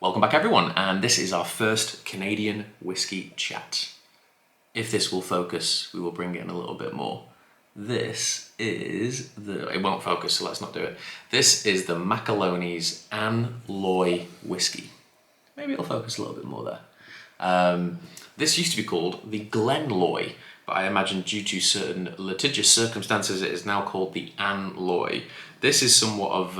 Welcome back everyone, and this is our first Canadian whiskey chat. If this will focus, we will bring it in a little bit more. This is it won't focus, so let's not do it. This is the Macaloney's An Loy whiskey. Maybe it'll focus a little bit more there. This used to be called the Glen Loy, but I imagine due to certain litigious circumstances, it is now called the An Loy. This is somewhat of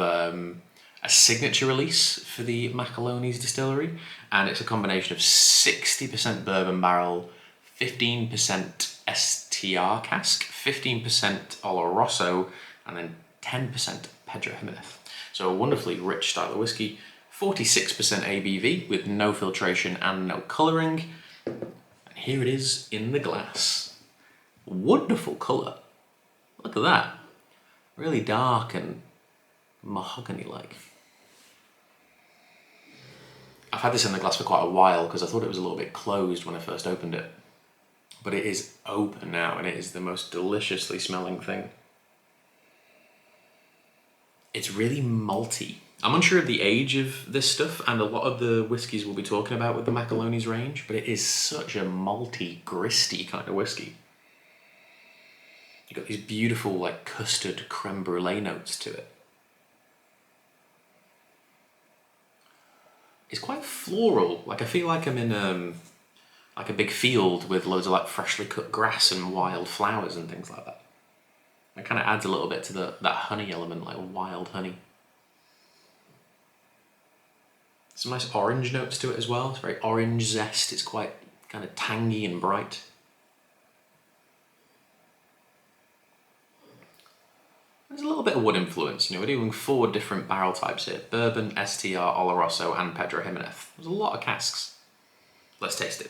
a signature release for the Macaloney's distillery, and it's a combination of 60% bourbon barrel, 15% STR cask, 15% Oloroso, and then 10% Pedro Ximenez. So a wonderfully rich style of whiskey, 46% ABV with no filtration and no colouring. And here it is in the glass. Wonderful colour. Look at that. Really dark and mahogany-like. I've had this in the glass for quite a while because I thought it was a little bit closed when I first opened it. But it is open now, and it is the most deliciously smelling thing. It's really malty. I'm unsure of the age of this stuff, and a lot of the whiskies we'll be talking about with the Macaloney's range, but it is such a malty, gristy kind of whiskey. You've got these beautiful, like, custard creme brulee notes to it. It's quite floral. Like, I feel like I'm in like a big field with loads of like freshly cut grass and wild flowers and things like that. It kind of adds a little bit to that honey element, like wild honey. Some nice orange notes to it as well. It's very orange zest. It's quite kind of tangy and bright. There's a little bit of wood influence. You know, we're doing 4 different barrel types here: bourbon, STR, Oloroso, and Pedro Ximenez. There's a lot of casks. Let's taste it.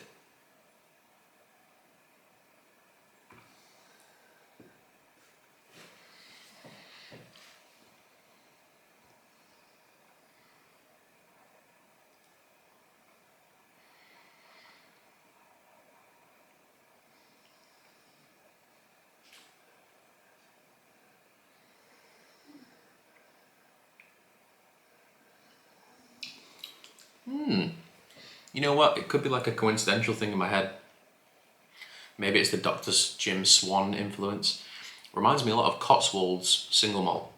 You know what? It could be like a coincidental thing in my head. Maybe it's the Dr. Jim Swan influence. Reminds me a lot of Cotswolds single malt.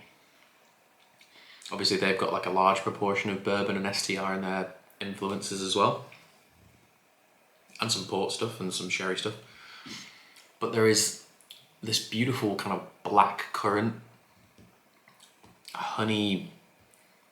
Obviously they've got like a large proportion of bourbon and STR in their influences as well. And some port stuff and some sherry stuff. But there is this beautiful kind of black currant, honey,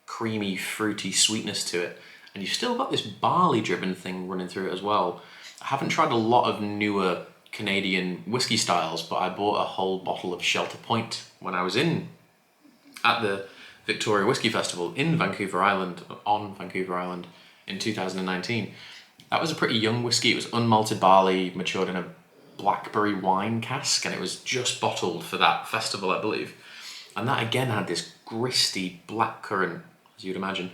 creamy, fruity sweetness to it. And you've still got this barley-driven thing running through it as well. I haven't tried a lot of newer Canadian whiskey styles, but I bought a whole bottle of Shelter Point when I was at the Victoria Whiskey Festival in Vancouver Island, on Vancouver Island in 2019. That was a pretty young whiskey. It was unmalted barley, matured in a blackberry wine cask, and it was just bottled for that festival, I believe. And that again had this gristy blackcurrant, as you'd imagine,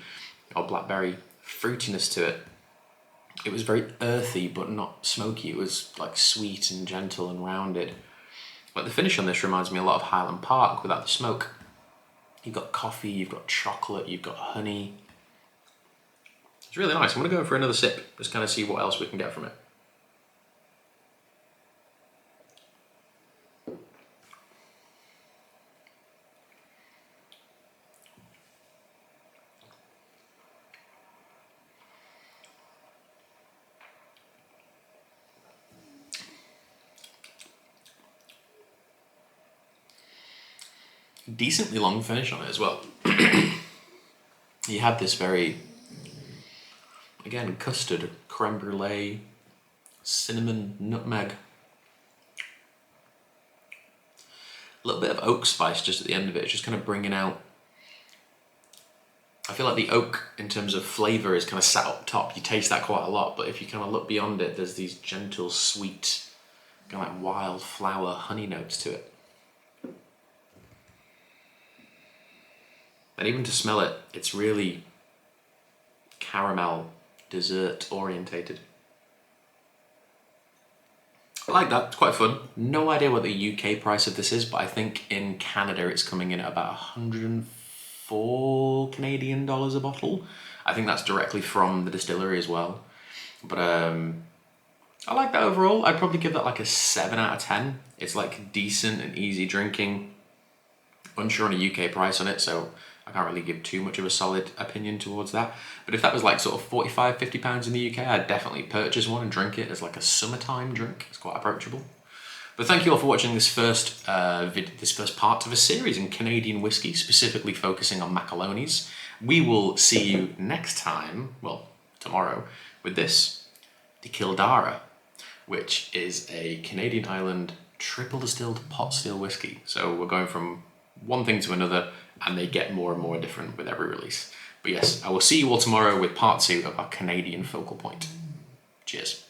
or blackberry fruitiness to it. It was very earthy but not smoky. It was like sweet and gentle and rounded. But the finish on this reminds me a lot of Highland Park without the smoke. You've got coffee, you've got chocolate, you've got honey. It's really nice. I'm going to go for another sip, just kind of see what else we can get from it. Decently long finish on it as well. You have this very, again, custard, creme brulee, cinnamon, nutmeg. A little bit of oak spice just at the end of it. It's just kind of bringing out, I feel like the oak in terms of flavour is kind of sat up top. You taste that quite a lot, but if you kind of look beyond it, there's these gentle, sweet, kind of like wildflower honey notes to it. And even to smell it, it's really caramel, dessert orientated. I like that, it's quite fun. No idea what the UK price of this is, but I think in Canada it's coming in at about 104 Canadian dollars a bottle. I think that's directly from the distillery as well. But I like that overall. I'd probably give that like a 7 out of 10. It's like decent and easy drinking. Unsure on a UK price on it, so I can't really give too much of a solid opinion towards that. But if that was like sort of 45, 50 pounds in the UK, I'd definitely purchase one and drink it as like a summertime drink. It's quite approachable. But thank you all for watching this first part of a series in Canadian whiskey, specifically focusing on Macaloney's. We will see you next time, well, tomorrow, with this, the Kildara, which is a Canadian island triple distilled pot still whiskey. So we're going from one thing to another, and they get more and more different with every release. But yes, I will see you all tomorrow with part 2 of our Canadian focal point. Cheers.